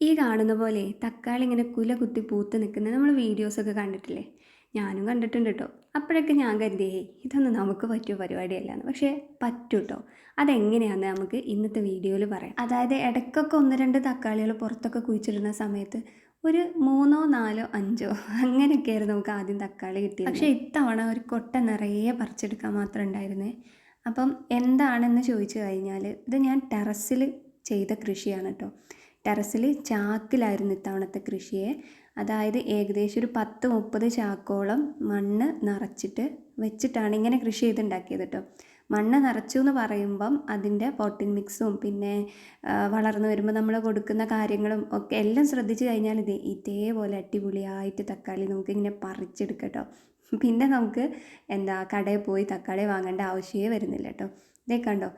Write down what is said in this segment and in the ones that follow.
ഈ കാണുന്ന പോലെ തക്കാളി ഇങ്ങനെ കുല കുത്തി പൂത്ത് നിൽക്കുന്നത് നമ്മൾ വീഡിയോസൊക്കെ കണ്ടിട്ടില്ലേ? ഞാനും കണ്ടിട്ടുണ്ട് കേട്ടോ. അപ്പോഴൊക്കെ ഞാൻ കരുതിയേ ഇതൊന്നും നമുക്ക് പറ്റിയ പരിപാടിയല്ലാന്ന്. പക്ഷേ പറ്റും കേട്ടോ. അതെങ്ങനെയാണെന്ന് നമുക്ക് ഇന്നത്തെ വീഡിയോയിൽ പറയാം. അതായത് ഇടയ്ക്കൊക്കെ 1-2 തക്കാളികൾ പുറത്തൊക്കെ കുഴിച്ചിടുന്ന സമയത്ത് ഒരു 3, 4, 5 അങ്ങനെയൊക്കെയായിരുന്നു നമുക്ക് ആദ്യം തക്കാളി കിട്ടിയത്. പക്ഷേ ഇത്തവണ ഒരു കൊട്ട നിറയെ പറിച്ചെടുക്കാൻ മാത്രം ഉണ്ടായിരുന്നേ. അപ്പം എന്താണെന്ന് ചോദിച്ചു കഴിഞ്ഞാൽ ഇത് ഞാൻ ടെറസിൽ ചെയ്ത കൃഷിയാണ് കേട്ടോ. ടെറസിൽ ചാക്കിലായിരുന്നു ഇത്തവണത്തെ കൃഷിയെ. അതായത് ഏകദേശം ഒരു 10-30 ചാക്കോളം മണ്ണ് നിറച്ചിട്ട് വെച്ചിട്ടാണ് ഇങ്ങനെ കൃഷി ചെയ്തുണ്ടാക്കിയത് കേട്ടോ. മണ്ണ് നിറച്ചു എന്ന് പറയുമ്പം അതിൻ്റെ പോട്ടിംഗ് മിക്സും പിന്നെ വളർന്നു വരുമ്പോൾ നമ്മൾ കൊടുക്കുന്ന കാര്യങ്ങളും ഒക്കെ എല്ലാം ശ്രദ്ധിച്ചു കഴിഞ്ഞാൽ ഇതേപോലെ അടിപൊളിയായിട്ട് തക്കാളി നമുക്കിങ്ങനെ പറിച്ചെടുക്കാം കേട്ടോ. പിന്നെ നമുക്ക് കടയിൽ പോയി തക്കാളി വാങ്ങേണ്ട ആവശ്യമേ വരുന്നില്ല കേട്ടോ. ഇതേ കണ്ടോ,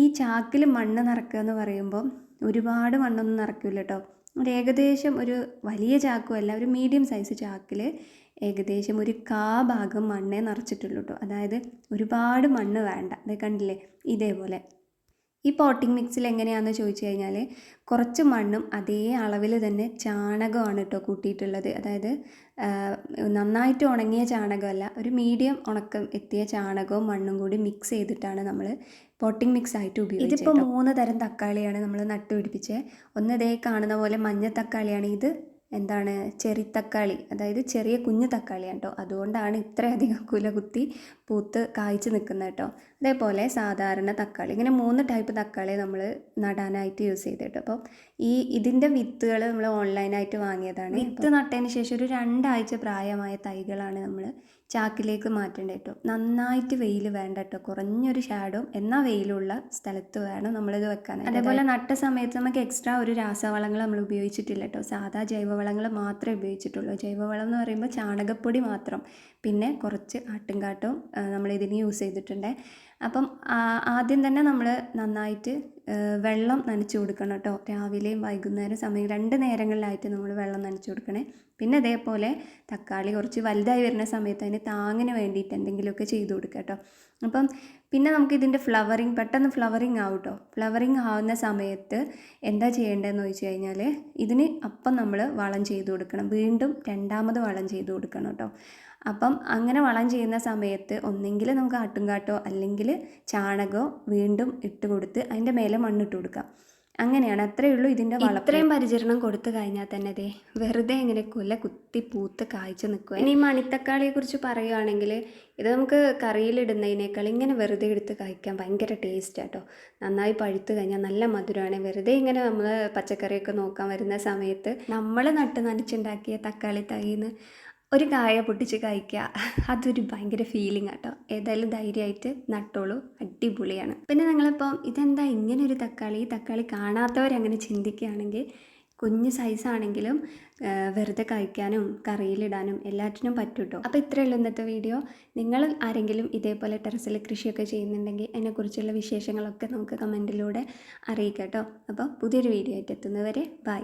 ഈ ചാക്കിൽ മണ്ണ് നിറക്കുക എന്ന് പറയുമ്പം ഒരുപാട് മണ്ണൊന്നും നിറയ്ക്കില്ല കേട്ടോ. ഏകദേശം ഒരു വലിയ ചാക്കുമല്ല, ഒരു മീഡിയം സൈസ് ചാക്കിൽ ഏകദേശം ഒരു ഭാഗം മണ്ണേ നിറച്ചിട്ടുള്ളൂ കേട്ടോ. അതായത് ഒരുപാട് മണ്ണ് വേണ്ട. അത് കണ്ടില്ലേ, ഇതേപോലെ. ഈ പോട്ടിംഗ് മിക്സിൽ എങ്ങനെയാണെന്ന് ചോദിച്ചു കഴിഞ്ഞാൽ കുറച്ച് മണ്ണും അതേ അളവിൽ തന്നെ ചാണകമാണ് കേട്ടോ കൂട്ടിയിട്ടുള്ളത്. അതായത് നന്നായിട്ട് ഉണങ്ങിയ ചാണകമല്ല, ഒരു മീഡിയം ഉണക്കം എത്തിയ ചാണകവും മണ്ണും കൂടി മിക്സ് ചെയ്തിട്ടാണ് നമ്മൾ പോട്ടിംഗ് മിക്സ് ആയിട്ട് ഉപയോഗിച്ചത്. ഇതിപ്പോൾ 3 തരം തക്കാളിയാണ് നമ്മൾ നട്ടുപിടിപ്പിച്ചത്. ഒന്ന് ഇതേ കാണുന്ന പോലെ മഞ്ഞ തക്കാളിയാണ്. ഇത് ചെറി തക്കാളി, അതായത് ചെറിയ കുഞ്ഞു തക്കാളിയാണ് കേട്ടോ. അതുകൊണ്ടാണ് ഇത്രയധികം കുല കുത്തി പൂത്ത് കായ്ച്ച് നിൽക്കുന്നത് കേട്ടോ. അതേപോലെ സാധാരണ തക്കാളി, ഇങ്ങനെ 3 ടൈപ്പ് തക്കാളി നമ്മൾ നടാനായിട്ട് യൂസ് ചെയ്ത് കേട്ടോ. അപ്പോൾ ഇതിൻ്റെ വിത്തുകൾ നമ്മൾ ഓൺലൈനായിട്ട് വാങ്ങിയതാണ്. വിത്ത് നട്ടതിന് ശേഷം ഒരു 2 ആഴ്ച പ്രായമായ തൈകളാണ് നമ്മൾ ചാക്കിലേക്ക് മാറ്റേണ്ടത് കേട്ടോ. നന്നായിട്ട് വെയിൽ വേണ്ട കേട്ടോ, കുറഞ്ഞൊരു ഷാഡോ എന്നാൽ വെയിലുള്ള സ്ഥലത്ത് വേണം നമ്മളിത് വെക്കാനായിട്ട്. അതേപോലെ നട്ട സമയത്ത് നമുക്ക് എക്സ്ട്രാ ഒരു രാസവളങ്ങൾ നമ്മൾ ഉപയോഗിച്ചിട്ടില്ല കേട്ടോ. സാധാ ജൈവവളങ്ങൾ മാത്രമേ ഉപയോഗിച്ചിട്ടുള്ളൂ. ജൈവവളം എന്ന് പറയുമ്പോൾ ചാണകപ്പൊടി മാത്രം, പിന്നെ കുറച്ച് ആട്ടുംകാട്ടവും നമ്മളിതിന് യൂസ് ചെയ്തിട്ടുണ്ട്. അപ്പം ആദ്യം തന്നെ നമ്മൾ നന്നായിട്ട് വെള്ളം നനച്ച് കൊടുക്കണം കേട്ടോ. രാവിലെയും വൈകുന്നേരം സമയം 2 നേരങ്ങളിലായിട്ട് നമ്മൾ വെള്ളം നനച്ച് കൊടുക്കണേ. പിന്നെ അതേപോലെ തക്കാളി കുറച്ച് വലുതായി വരുന്ന സമയത്ത് അതിന് താങ്ങിന് വേണ്ടിയിട്ട് എന്തെങ്കിലുമൊക്കെ ചെയ്ത് കൊടുക്കുക കേട്ടോ. അപ്പം പിന്നെ നമുക്ക് ഇതിൻ്റെ പെട്ടെന്ന് ഫ്ലവറിങ് ആവും കേട്ടോ. ഫ്ലവറിങ് ആവുന്ന സമയത്ത് എന്താ ചെയ്യേണ്ടതെന്ന് ചോദിച്ചു കഴിഞ്ഞാൽ ഇതിന് അപ്പം നമ്മൾ വളം ചെയ്ത് കൊടുക്കണം. വീണ്ടും 2ാമത് വളം ചെയ്ത് കൊടുക്കണം കേട്ടോ. അപ്പം അങ്ങനെ വളം ചെയ്യുന്ന സമയത്ത് ഒന്നെങ്കിൽ നമുക്ക് ആട്ടുംകാട്ടോ അല്ലെങ്കിൽ ചാണകമോ വീണ്ടും ഇട്ട് കൊടുത്ത് അതിൻ്റെ മേലെ മണ്ണിട്ട് കൊടുക്കാം. അങ്ങനെയാണ്, അത്രയേ ഉള്ളൂ ഇതിൻ്റെ വളം. ഇത്രയും പരിചരണം കൊടുത്തു കഴിഞ്ഞാൽ തന്നെ വെറുതെ ഇങ്ങനെ കുല കുത്തി പൂത്ത് കായ്ച്ച് നിൽക്കുക. ഇനി മണിത്തക്കാളിയെക്കുറിച്ച് പറയുകയാണെങ്കിൽ ഇത് നമുക്ക് കറിയിലിടുന്നതിനേക്കാൾ ഇങ്ങനെ വെറുതെ എടുത്ത് കഴിക്കാൻ ഭയങ്കര ടേസ്റ്റ് കേട്ടോ. നന്നായി പഴുത്ത് കഴിഞ്ഞാൽ നല്ല മധുരമാണ്. വെറുതെ ഇങ്ങനെ നമ്മൾ പച്ചക്കറിയൊക്കെ നോക്കാൻ വരുന്ന സമയത്ത് നമ്മൾ നട്ട് നനച്ചുണ്ടാക്കിയ തക്കാളി തൈന്ന് ഒരു കായ പൊട്ടിച്ച് കഴിക്കുക, അതൊരു ഭയങ്കര ഫീലിംഗ് കേട്ടോ. ഏതായാലും ധൈര്യമായിട്ട് നട്ടോളൂ, അടിപൊളിയാണ്. പിന്നെ നിങ്ങളിപ്പം ഇതെന്താ ഇങ്ങനെ ഒരു തക്കാളി, ഈ തക്കാളി കാണാത്തവരങ്ങനെ ചിന്തിക്കുകയാണെങ്കിൽ കുഞ്ഞ് സൈസാണെങ്കിലും വെറുതെ കഴിക്കാനും കറിയിലിടാനും എല്ലാറ്റിനും പറ്റും കേട്ടോ. അപ്പോൾ ഇത്രയേ ഉള്ളൂ ഇന്നത്തെ വീഡിയോ. നിങ്ങൾ ആരെങ്കിലും ഇതേപോലെ ടെറസിൽ കൃഷിയൊക്കെ ചെയ്യുന്നുണ്ടെങ്കിൽ അതിനെക്കുറിച്ചുള്ള വിശേഷങ്ങളൊക്കെ നമുക്ക് കമൻറ്റിലൂടെ അറിയിക്കാം കേട്ടോ. അപ്പോൾ പുതിയൊരു വീഡിയോ ആയിട്ട് എത്തുന്നവരെ ബൈ.